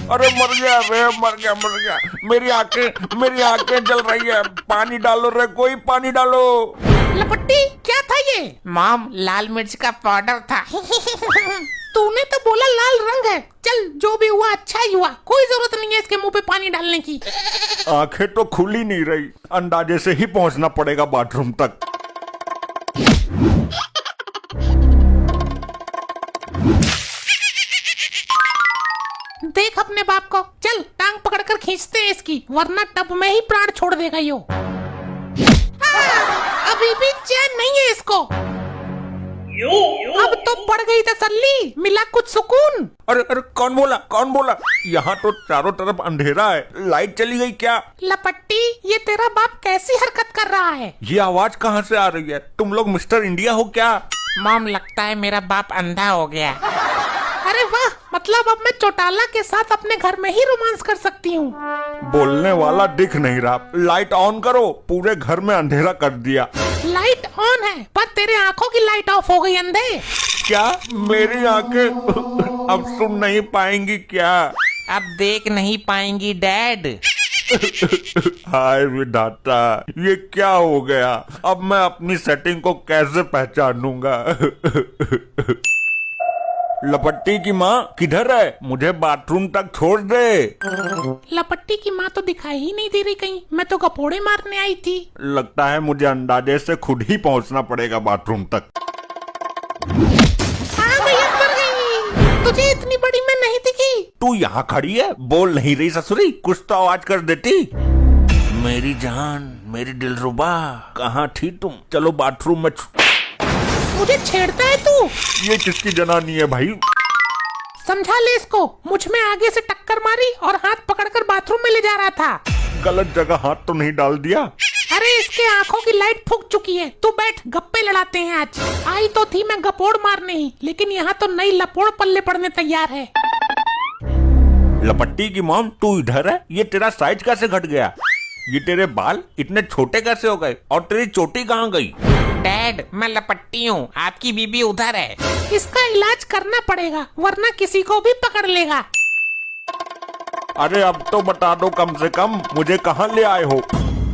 अरे मर गया रे, मर गया। मेरी आंखें जल रही है। पानी डालो रे, कोई पानी डालो। लपट्टी, क्या था ये? मॉम, लाल मिर्च का पाउडर था। तूने तो बोला लाल रंग है। चल, जो भी हुआ अच्छा ही हुआ। कोई जरूरत नहीं है इसके मुंह पे पानी डालने की। आंखें तो खुल ही नहीं रही, अंदाजे से ही पहुंचना पड़ेगा बाथरूम तक। देख अपने बाप को। चल, टांग पकड़कर खींचते हैं इसकी, वरना टब में ही प्राण छोड़ देगा यो। अभी भी चैन नहीं है इसको। अब तो पड़ गई तसल्ली, मिला कुछ सुकून। अरे कौन बोला? यहाँ तो चारों तरफ अंधेरा है, लाइट चली गई क्या? लपट्टी, ये तेरा बाप कैसी हरकत कर रहा है? ये आवाज कहाँ से आ रही है? तुम लोग मिस्टर इंडिया हो क्या? मॉम, लगता है मेरा बाप अंधा हो गया। अरे वाह, मतलब अब मैं चौटाला के साथ अपने घर में ही रोमांस कर सकती हूँ। बोलने वाला दिख नहीं रहा। लाइट ऑन करो, पूरे घर में अंधेरा कर दिया। लाइट ऑन है, पर तेरे आंखों की लाइट ऑफ हो गई अंधे। क्या मेरी आंखें अब सुन नहीं पाएंगी क्या? अब देख नहीं पाएंगी डैड। हाय विधाता, ये क्या हो गया? अब मैं अपनी सेटिंग को कैसे पहचानूंगा? लपट्टी की माँ किधर है? मुझे बाथरूम तक छोड़ दे। लपट्टी की माँ तो दिखाई ही नहीं दे रही कहीं। मैं तो गपोड़े मारने आई थी। लगता है मुझे अंदाजे से खुद ही पहुंचना पड़ेगा बाथरूम तक। आ गई, अब मर गई। तुझे इतनी बड़ी मैं नहीं दिखी। तू यहाँ खड़ी है, बोल नहीं रही ससुरी? कुछ तो आवाज कर देती। मेरी जान, मेरी दिलरुबा, कहाँ थी तुम? चलो बाथरूम में। मुझे छेड़ता है तू? ये किसकी जनानी है भाई? समझा ले इसको। मुझ में आगे से टक्कर मारी और हाथ पकड़कर बाथरूम में ले जा रहा था। गलत जगह हाथ तो नहीं डाल दिया? अरे इसके आंखों की लाइट फूक चुकी है। तू बैठ, गप्पे लड़ाते हैं आज। आई तो थी मैं गपोड़ मारने ही, लेकिन यहाँ तो नई लपोड़ पल्ले पड़ने तैयार है। लपट्टी की मॉम, तू इधर है? ये तेरा साइज कैसे घट गया? ये तेरे बाल इतने छोटे कैसे हो गए? और तेरी चोटी कहाँ गई? डैड, मैं लपट्टी हूँ, आपकी बीबी उधर है। इसका इलाज करना पड़ेगा, वरना किसी को भी पकड़ लेगा। अरे अब तो बता दो कम से कम, मुझे कहाँ ले आए हो?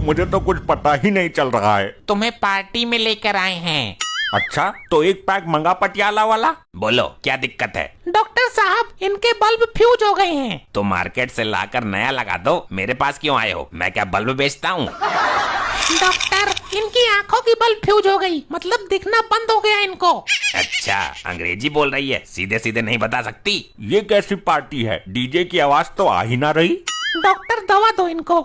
मुझे तो कुछ पता ही नहीं चल रहा है। तुम्हें पार्टी में लेकर आए हैं। अच्छा, तो एक पैक मंगा पटियाला वाला। बोलो, क्या दिक्कत है? डॉक्टर साहब, इनके बल्ब फ्यूज हो गए हैं। तो मार्केट से लाकर नया लगा दो। मेरे पास क्यों आए हो? मैं क्या बल्ब बेचता हूँ? डॉक्टर, इनकी आंखों की बल्ब फ्यूज हो गई, मतलब दिखना बंद हो गया इनको। अच्छा, अंग्रेजी बोल रही है, सीधे सीधे नहीं बता सकती। ये कैसी पार्टी है? डीजे की आवाज तो आ ही ना रही। डॉक्टर, दवा दो इनको।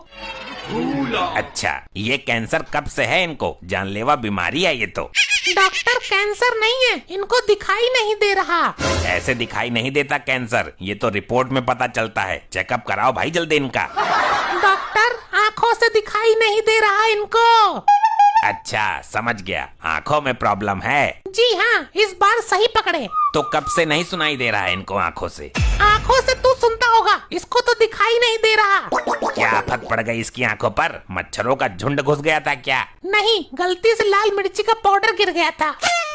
अच्छा, ये कैंसर कब से है इनको? जानलेवा बीमारी है ये तो। डॉक्टर, कैंसर नहीं है, इनको दिखाई नहीं दे रहा। ऐसे दिखाई नहीं देता कैंसर, ये तो रिपोर्ट में पता चलता है। चेकअप कराओ भाई जल्दी इनका। डॉक्टर, आंखों से दिखाई नहीं दे रहा इनको। अच्छा, समझ गया, आंखों में प्रॉब्लम है। जी हाँ, इस बार सही पकड़े। तो कब से नहीं सुनाई दे रहा है इनको आंखों से? आंखों से तू सुनता होगा, इसको तो दिखाई नहीं दे रहा। क्या आफत पड़ गई इसकी आंखों पर? मच्छरों का झुंड घुस गया था क्या? नहीं, गलती से लाल मिर्ची का पाउडर गिर गया था।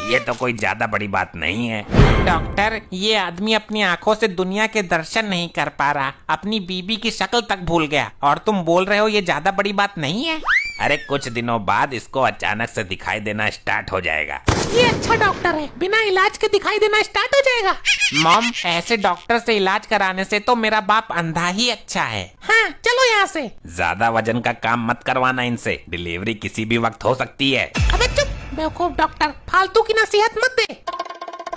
ये तो कोई ज्यादा बड़ी बात नहीं है। डॉक्टर, ये आदमी अपनी आंखों से दुनिया के दर्शन नहीं कर पा रहा, अपनी बीबी की शक्ल तक भूल गया, और तुम बोल रहे हो ये ज्यादा बड़ी बात नहीं है? अरे कुछ दिनों बाद इसको अचानक से दिखाई देना स्टार्ट हो जाएगा। ये अच्छा डॉक्टर है, बिना इलाज के दिखाई देना स्टार्ट हो जाएगा। मॉम, ऐसे डॉक्टर से इलाज कराने से तो मेरा बाप अंधा ही अच्छा है। हाँ, चलो यहाँ से। ज्यादा वजन का काम मत करवाना इनसे, डिलीवरी किसी भी वक्त हो सकती है। अबे चुप बेवकूफ डॉक्टर, फालतू की नसीहत मत दे।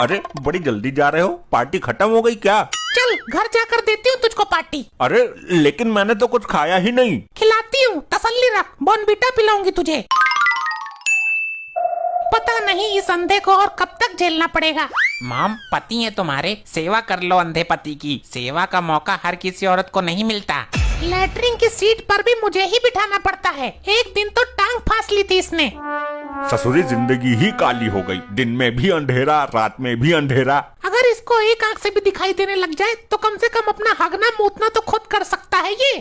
अरे बड़ी जल्दी जा रहे हो? पार्टी खत्म हो गई क्या? चल, घर जाकर देती हूँ तुझको पार्टी। अरे लेकिन मैंने तो कुछ खाया ही नहीं। खिलाती हूँ, तसल्ली रख, बॉर्नवीटा पिलाऊंगी तुझे। पता नहीं इस अंधे को और कब तक झेलना पड़ेगा। मॉम, पति है तुम्हारे, सेवा कर लो अंधे पति की। सेवा का मौका हर किसी औरत को नहीं मिलता। लैट्रिन की सीट पर भी मुझे ही बिठाना पड़ता है। एक दिन तो टांग फांस ली थी इसने। ससुरी जिंदगी ही काली हो गई, दिन में भी अंधेरा, रात में भी अंधेरा। अगर इसको एक आंख से भी दिखाई देने लग जाए तो कम से कम अपना हगना मूतना तो खुद कर सकता है ये।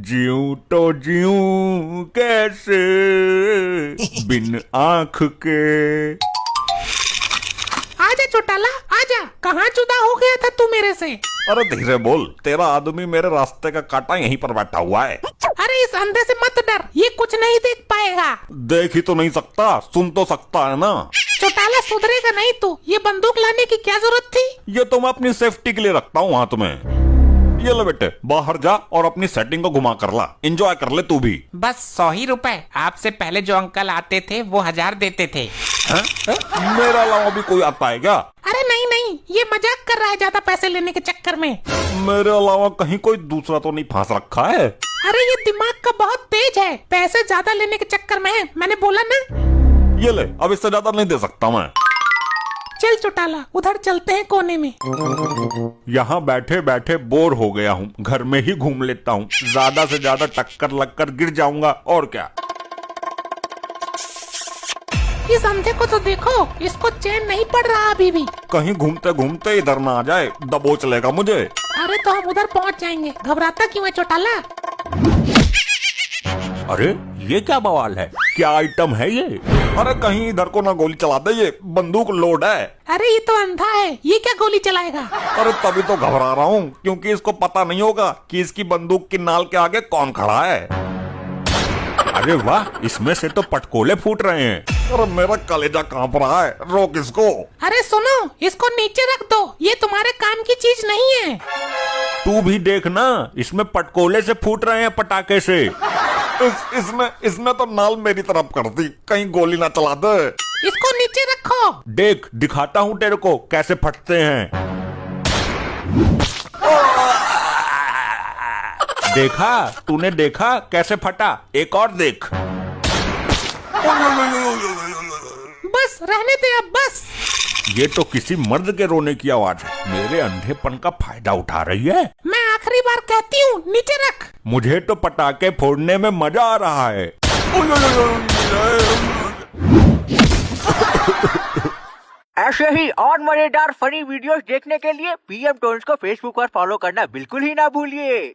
जीऊं तो जीऊं कैसे बिन आँख के। आजा चौटाला आजा, कहाँ जुदा हो गया था तू मेरे से? अरे धीरे बोल, तेरा आदमी मेरे रास्ते का कांटा यहीं पर बैठा हुआ है। अरे इस अंधे से मत डर, ये कुछ नहीं देख पाएगा। देख ही तो नहीं सकता, सुन तो सकता है ना। चौटाला सुधरेगा नहीं तू, ये बंदूक लाने की क्या जरूरत थी? ये तो मैं अपनी सेफ्टी के लिए रखता हूँ हाथ में। ये ले बेटे, बाहर जा और अपनी सेटिंग को घुमा कर ला, एंजॉय कर ले तू भी। बस 100 ही रुपए। आपसे पहले जो अंकल आते थे वो 1000 देते थे। हैं? मेरा अलावा भी कोई आता है क्या? अरे नहीं नहीं, ये मजाक कर रहा है ज्यादा पैसे लेने के चक्कर में। मेरे अलावा कहीं कोई दूसरा तो नहीं फंस रखा है? अरे ये दिमाग का बहुत तेज है, पैसे ज्यादा लेने के चक्कर में है, मैंने बोला ना। ये ले, अब इससे ज्यादा नहीं दे सकता मैं। चल चौटाला, उधर चलते हैं कोने में। यहाँ बैठे बैठे बोर हो गया हूँ, घर में ही घूम लेता हूँ। ज्यादा से ज्यादा टक्कर लगकर गिर जाऊंगा और क्या। इस अंधे को तो देखो, इसको चैन नहीं पड़ रहा अभी भी। कहीं घूमते घूमते इधर ना आ जाए, दबोच लेगा मुझे। अरे तो हम उधर पहुँच जाएंगे, घबराता क्यों है चौटाला? अरे ये क्या बवाल है, क्या आइटम है ये? अरे कहीं इधर को ना गोली चला दे, ये बंदूक लोड है। अरे ये तो अंधा है, ये क्या गोली चलाएगा? अरे तभी तो घबरा रहा हूँ, क्योंकि इसको पता नहीं होगा कि इसकी बंदूक की नाल के आगे कौन खड़ा है। अरे वाह, इसमें से तो पटकोले फूट रहे हैं। अरे मेरा कलेजा कांप रहा है, रोक इसको। अरे सुनो, इसको नीचे रख दो, ये तुम्हारे काम की चीज नहीं है। तू भी देखना, इसमें पटकोले से फूट रहे हैं, पटाखे से। इसने तो नाल मेरी तरफ कर दी, कहीं गोली ना चला दे। इसको नीचे रखो। देख, दिखाता हूँ तेरे को कैसे फटते हैं। देखा, तूने देखा कैसे फटा? एक और देख। बस रहने दे अब, बस। ये तो किसी मर्द के रोने की आवाज है, मेरे अंधेपन का फायदा उठा रही है। मैं आखिरी बार कहती हूँ, नीचे रख। मुझे तो पटाखे फोड़ने में मजा आ रहा है। ऐसे ही और मजेदार फनी वीडियोस देखने के लिए पीएम टोन्स को फेसबुक पर फॉलो करना बिल्कुल ही ना भूलिए।